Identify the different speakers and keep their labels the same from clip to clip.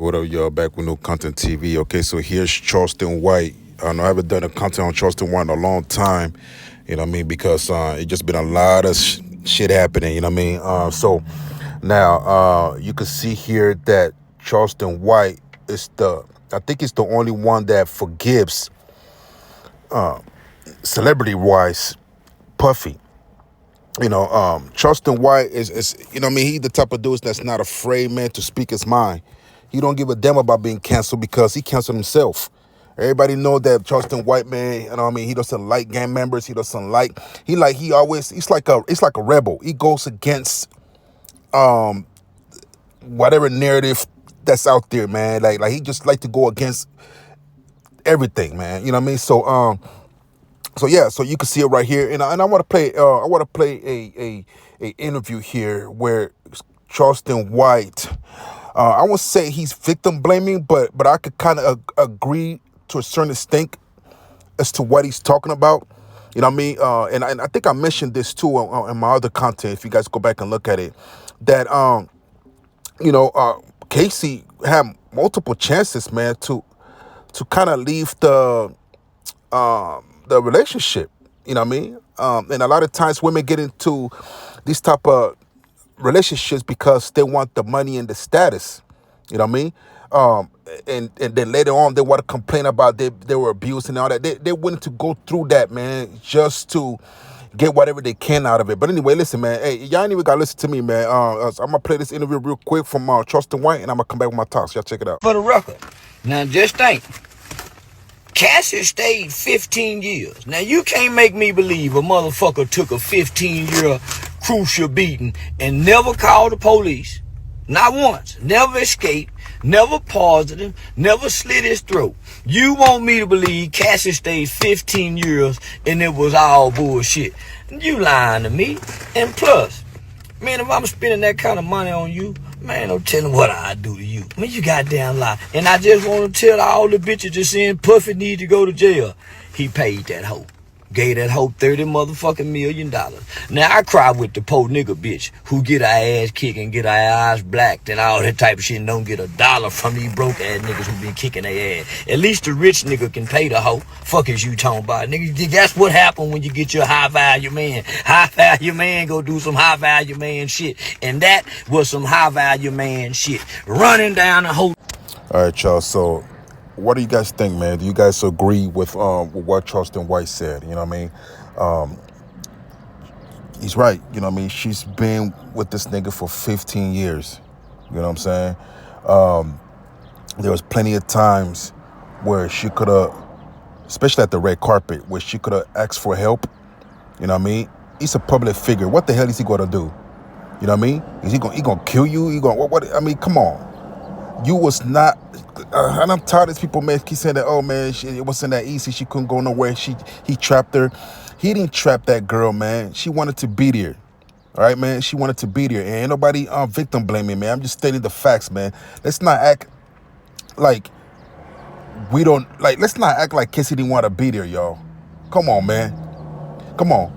Speaker 1: What up, y'all? Back with no content TV. Okay, so here's Charleston White. I know I haven't done a content on Charleston White in a long time. You know what I mean? Because it just been a lot of shit happening. You know what I mean? So now you can see here that Charleston White is I think it's the only one that forgives celebrity wise Puffy. Charleston White is you know what I mean, he the type of dude that's not afraid, man, to speak his mind. He don't give a damn about being canceled because he canceled himself. Everybody know that Charleston White, man, you know what I mean, he doesn't like gang members, he's like a rebel. He goes against whatever narrative that's out there, man. Like he just like to go against everything, man. You know what I mean? So yeah, so you can see it right here, and I want to play. I want to play a interview here where Charleston White. I won't say he's victim blaming, but I could kind of agree to a certain extent as to what he's talking about. You know what I mean? And I think I mentioned this too in my other content. If you guys go back and look at it, that Cassie had multiple chances, man, to kind of leave the relationship. You know what I mean? And a lot of times women get into these type of relationships because they want the money and the status. You know what I mean? And then later on they want to complain about they were abused and all that. They willing to go through that, man, just to get whatever they can out of it. But anyway, listen, man. Hey, y'all ain't even gotta listen to me, man. I'm gonna play this interview real quick from Charleston White, and I'm gonna come back with my talks. Y'all check it out.
Speaker 2: For the record, now just think, Cassie stayed 15 years. Now you can't make me believe a motherfucker took a 15-year crucial beating and never called the police. Not once. Never escaped. Never paused him. Never slit his throat. You want me to believe Cassie stayed 15 years and it was all bullshit. You lying to me. And plus, man, if I'm spending that kind of money on you, man, don't tell them what I do to you. Man, you goddamn lie. And I just want to tell all the bitches that's saying Puffy need to go to jail. He paid that hoe. Gave that hoe $30 motherfucking million. Now I cry with the poor nigga bitch who get her ass kicked and get her eyes blacked and all that type of shit and don't get $1 from these broke ass niggas who been kicking their ass. At least the rich nigga can pay the hoe. Fuck is you talking about? Nigga, that's what happened when you get your high value man. High value man go do some high value man shit. And that was some high value man shit. Running down the whole.
Speaker 1: All right, y'all. So, what do you guys think, man? Do you guys agree with what Charleston White said? You know what I mean? He's right. You know what I mean? She's been with this nigga for 15 years. You know what I'm saying? There was plenty of times where she could have, especially at the red carpet, where she could have asked for help. You know what I mean? He's a public figure. What the hell is he going to do? You know what I mean? Is he gonna kill you? He gonna what? I mean, come on. You was not, and I'm tired of these people, man, keep saying that, oh, man, it wasn't that easy. She couldn't go nowhere. He trapped her. He didn't trap that girl, man. She wanted to be there. All right, man? She wanted to be there. And ain't nobody victim blaming, man. I'm just stating the facts, man. Let's not act like let's not act like Cassie didn't want to be there, y'all. Come on, man. Come on.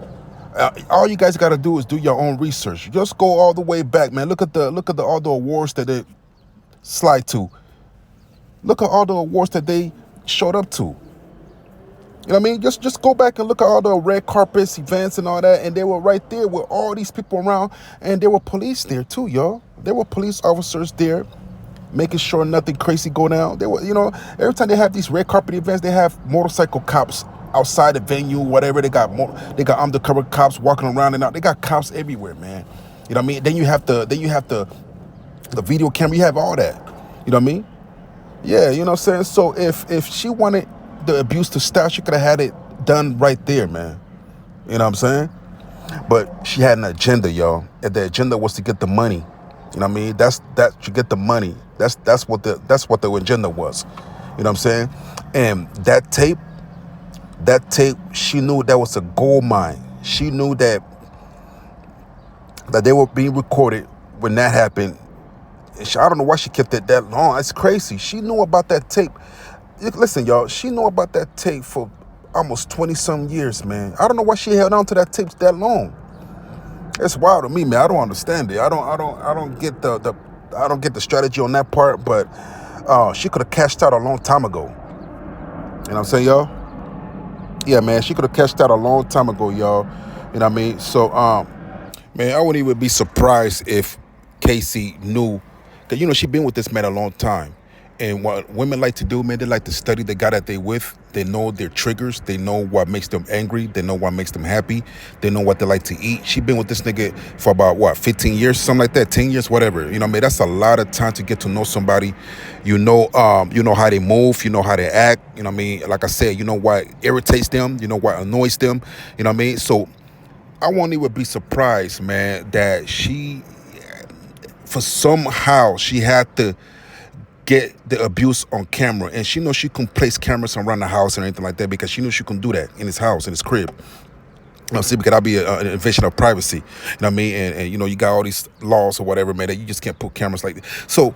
Speaker 1: All you guys got to do is do your own research. Just go all the way back, man. Look at all the awards that they slide to. Look at all the awards that they showed up to. You know what I mean? Just go back and look at all the red carpets, events and all that, and they were right there with all these people around, and there were police there too, y'all. There were police officers there making sure nothing crazy go down. They were, every time they have these red carpet events, they have motorcycle cops outside the venue, whatever. They got undercover cops walking around and out. They got cops everywhere, man. You know what I mean? Then you have the video camera, you have all that. You know what I mean? Yeah, you know what I'm saying? So if she wanted the abuse to stop, she could have had it done right there, man. You know what I'm saying? But she had an agenda, y'all. And the agenda was to get the money. You know what I mean? That to get the money. That's what the agenda was. You know what I'm saying? And that tape, she knew that was a gold mine. She knew that they were being recorded when that happened. I don't know why she kept it that long. It's crazy. She knew about that tape. Listen, y'all. She knew about that tape for almost 20-some years, man. I don't know why she held on to that tape that long. It's wild to me, man. I don't understand it. I don't get the strategy on that part. But She could have cashed out a long time ago. You know what I'm saying, y'all? Yeah, man, she could have cashed out a long time ago, y'all. You know what I mean? So, man, I wouldn't even be surprised if Cassie knew, because, she been with this man a long time. And what women like to do, man, they like to study the guy that they with. They know their triggers. They know what makes them angry. They know what makes them happy. They know what they like to eat. She been with this nigga for about, 15 years, something like that, 10 years, whatever. You know what I mean? That's a lot of time to get to know somebody. You know how they move. You know how they act. You know what I mean? Like I said, you know what irritates them. You know what annoys them. You know what I mean? So I won't even be surprised, man, that for somehow she had to get the abuse on camera, and she knows she can place cameras around the house and anything like that because she knows she can do that in his house, in his crib. See, because that'll be an invasion of privacy. You know what I mean? And you got all these laws or whatever, man, that you just can't put cameras like that. So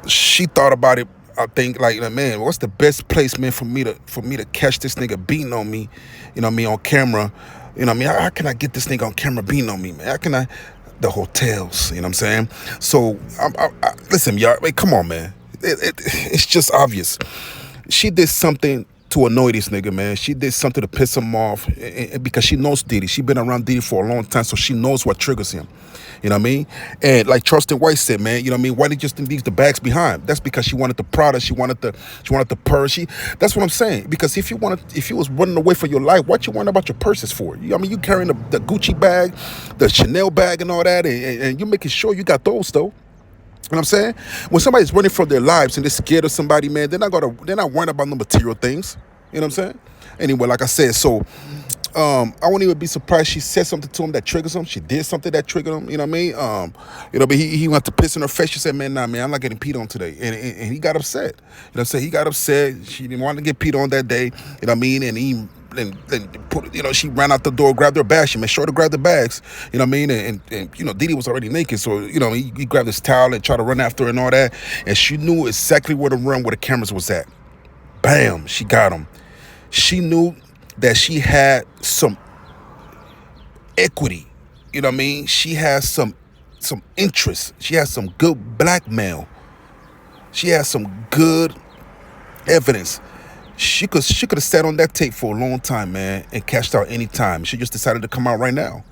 Speaker 1: she thought about it. I think like, man, what's the best place, man, for me to catch this nigga beating on me? You know what I mean, on camera. You know what I mean? How can I get this nigga on camera beating on me, man? How can I? The hotels, you know what I'm saying? So, listen, y'all, wait, come on, man. It's just obvious. She did something to annoy this nigga, man. She did something to piss him off because she knows Diddy. She been around Diddy for a long time, so she knows what triggers him. You know what I mean? And like Charleston White said, man, you know what I mean? Why did you just leave the bags behind? That's because she wanted the product. She wanted the purse. That's what I'm saying. Because if you was running away for your life, what you worrying about your purses for? You carrying the Gucci bag, the Chanel bag, and all that, and you making sure you got those though. You know what I'm saying? When somebody's running for their lives and they're scared of somebody, man, they're not worrying about the material things. You know what I'm saying? Anyway, like I said, so I won't even be surprised she said something to him that triggers him. She did something that triggered him. You know what I mean? But he went to piss in her face. She said, man, nah, man, I'm not getting peed on today. And he got upset. You know what I'm saying? He got upset. She didn't want to get peed on that day. You know what I mean? And he she ran out the door, grabbed her bag. She made sure to grab the bags. You know what I mean? And Diddy was already naked, so he grabbed his towel and tried to run after her and all that. And she knew exactly where to run, where the cameras was at. Bam, she got him. She knew that she had some equity. You know what I mean? She has some interest. She has some good blackmail. She has some good evidence. She could have sat on that tape for a long time, man, and cashed out any time. She just decided to come out right now.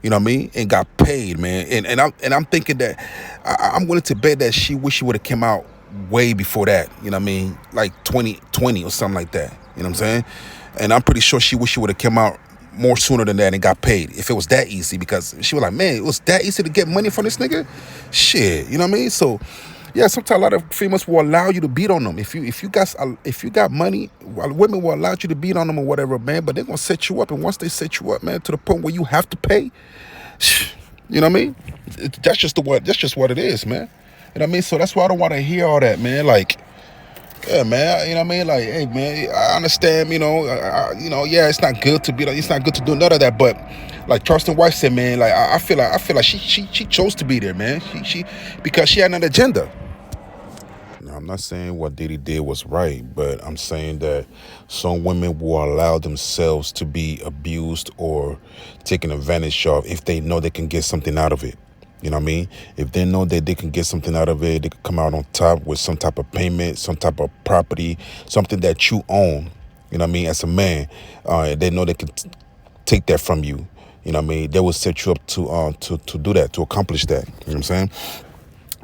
Speaker 1: You know what I mean? And got paid, man. And I'm thinking that I'm willing to bet that she wish she would have come out way before that. You know what I mean? Like 2020 or something like that. You know what I'm saying? And I'm pretty sure she wish she would have come out more sooner than that and got paid if it was that easy, because she was like, man, it was that easy to get money from this nigga? Shit, you know what I mean? So yeah, sometimes a lot of females will allow you to beat on them. If you got money, women will allow you to beat on them or whatever, man. But they're gonna set you up, and once they set you up, man, to the point where you have to pay, you know what I mean? That's just what it is, man. You know what I mean? So that's why I don't want to hear all that, man. Like, yeah, man. You know what I mean? Like, hey, man, I understand. Yeah, it's not good to be. It's not good to do none of that. But like Charleston White said, man, like I feel like she chose to be there, man. She because she had an agenda. Now, I'm not saying what Diddy did was right, but I'm saying that some women will allow themselves to be abused or taken advantage of if they know they can get something out of it. You know what I mean? If they know that they can get something out of it, they can come out on top with some type of payment, some type of property, something that you own. You know what I mean? As a man, they know they can take that from you. You know what I mean? They will set you up to do that, to accomplish that. You know what I'm saying?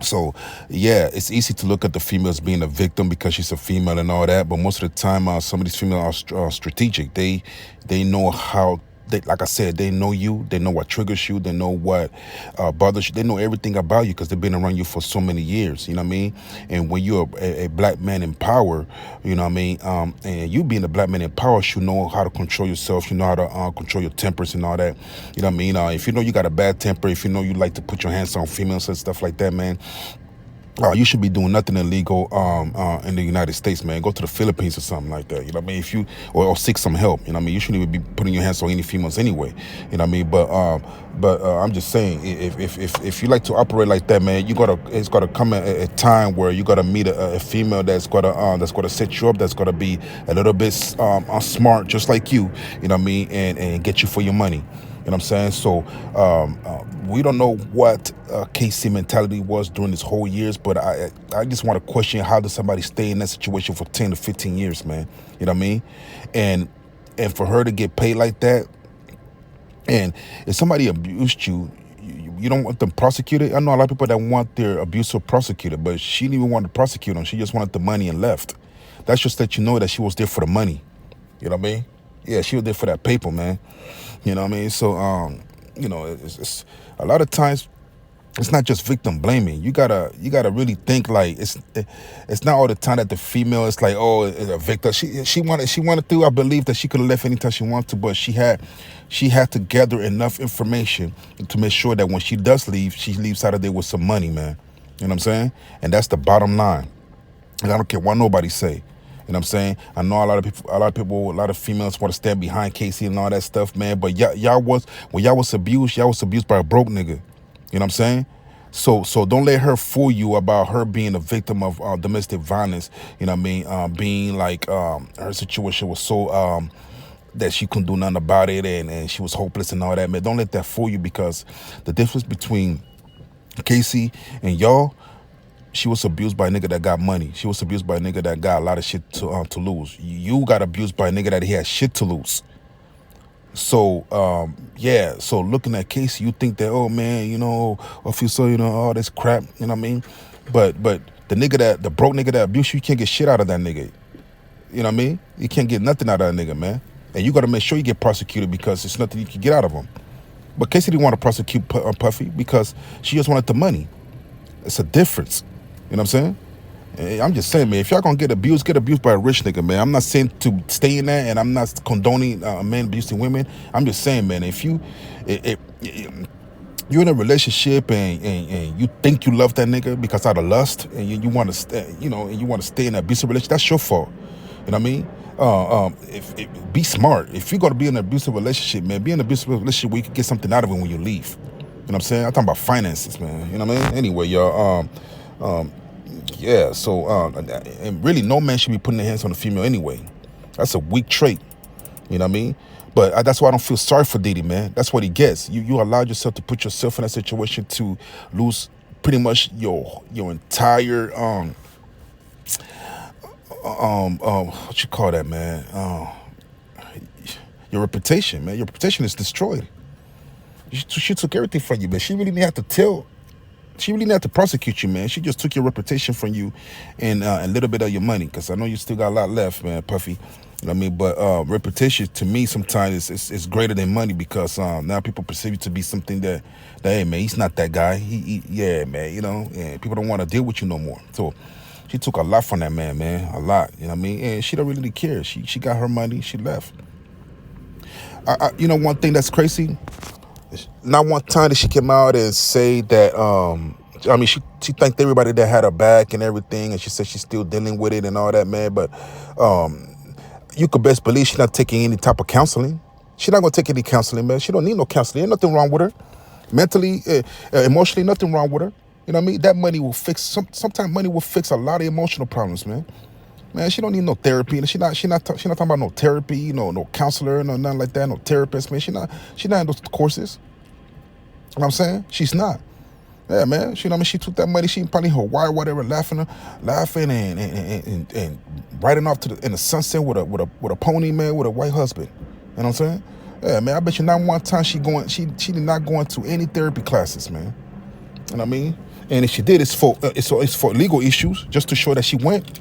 Speaker 1: So, yeah, it's easy to look at the females being a victim because she's a female and all that. But most of the time, some of these females are strategic. They know how. Like I said, they know you. They know what triggers you. They know what bothers you. They know everything about you because they've been around you for so many years. You know what I mean? And when you're a black man in power, you know what I mean? And you being a black man in power, you know how to control yourself. You know how to control your tempers and all that. You know what I mean? If you know you got a bad temper, if you know you like to put your hands on females and stuff like that, man, you should be doing nothing illegal in the United States, man. Go to the Philippines or something like that. You know what I mean? If you or seek some help, you know what I mean? You shouldn't even be putting your hands on any females anyway. You know what I mean? But I'm just saying, if you like to operate like that, man, it's gotta come at a time where you gotta meet a female that's gotta set you up, that's gotta be a little bit smart, just like you. You know what I mean? And get you for your money. know what I'm saying? So we don't know what Casey mentality was during this whole years, but I just want to question, how does somebody stay in that situation for 10 to 15 years, man? You know what I mean? And for her to get paid like that, and if somebody abused you, you don't want them prosecuted. I know a lot of people that want their abuser prosecuted, but she didn't even want to prosecute him. She just wanted the money and left. That's just that you know that she was there for the money. You know what I mean? Yeah, she was there for that paper, man. You know what I mean? So, you know, it's a lot of times it's not just victim blaming. You gotta really think, like, it's not all the time that the female is like, oh, it's a victim. She wanted to. I believe that she could have left anytime she wanted to, but she had to gather enough information to make sure that when she does leave, she leaves out of there with some money, man. You know what I'm saying? And that's the bottom line. And I don't care what nobody say. You know what I'm saying? I know a lot of females want to stand behind Casey and all that stuff, man. But when y'all was abused by a broke nigga. You know what I'm saying? So don't let her fool you about her being a victim of domestic violence. You know what I mean? Being like her situation was so that she couldn't do nothing about it, and she was hopeless and all that, man. Don't let that fool you, because the difference between Casey and y'all, she was abused by a nigga that got money. She was abused by a nigga that got a lot of shit to lose. You got abused by a nigga that he had shit to lose. So, yeah, so looking at Casey, you think that, oh, man, you know, if you saw, you know, all this crap, you know what I mean? But the broke nigga that abused you can't get shit out of that nigga. You know what I mean? You can't get nothing out of that nigga, man. And you got to make sure you get prosecuted, because there's nothing you can get out of him. But Casey didn't want to prosecute Puffy because she just wanted the money. It's a difference. You know what I'm saying? I'm just saying, man, if y'all gonna get abused by a rich nigga, man. I'm not saying to stay in that, and I'm not condoning men abusing women. I'm just saying, man, if you're in a relationship and you think you love that nigga because out of lust, and you want to stay, you know, and you want to stay in an abusive relationship, that's your fault. You know what I mean? Be smart. If you're gonna be in an abusive relationship, man, be in an abusive relationship where you can get something out of it when you leave. You know what I'm saying? I'm talking about finances, man. You know what I mean? Anyway, y'all. Yeah, so and really no man should be putting their hands on a female anyway. That's a weak trait. You know what I mean? But that's why I don't feel sorry for Diddy, man. That's what he gets. You allowed yourself to put yourself in that situation to lose pretty much your entire what you call that, man? Your reputation, man. Your reputation is destroyed. She took everything from you, man. She really didn't have to prosecute you, man. She just took your reputation from you and a little bit of your money, because I know you still got a lot left, man, Puffy. You know what I mean? But reputation, to me, sometimes is greater than money, because now people perceive you to be something that hey, man, he's not that guy. Yeah, man, you know, and people don't want to deal with you no more. So she took a lot from that man, a lot. You know what I mean? And she don't really care. She got her money. She left. You know, one thing that's crazy. Not one time did she come out and say that, I mean, she thanked everybody that had her back and everything, and she said she's still dealing with it and all that, man. But you could best believe she's not taking any type of counseling. She's not going to take any counseling, man. She don't need no counseling. Ain't nothing wrong with her. Mentally, emotionally, nothing wrong with her. You know what I mean? That money will fix, sometimes money will fix a lot of emotional problems, man. Man, she don't need no therapy. She not talking about no therapy, no counselor, no nothing like that, no therapist, man. She not in those courses. You know what I'm saying? She's not. Yeah, man. She, you know what I mean? She took that money. She probably in Hawaii, whatever, laughing and riding off in the sunset with a pony, man, with a white husband. You know what I'm saying? Yeah, man. I bet you not one time she did not go into any therapy classes, man. You know what I mean? And if she did, it's for legal issues, just to show that she went.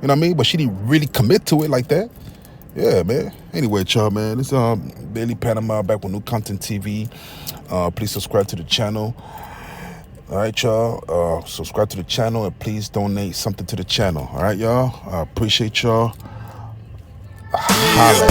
Speaker 1: You know what I mean? But she didn't really commit to it like that. Yeah, man. Anyway, y'all, man, it's Daily Panama, back with new content TV. Please subscribe to the channel. All right, y'all. Subscribe to the channel, and please donate something to the channel. All right, y'all. I appreciate y'all. Holla.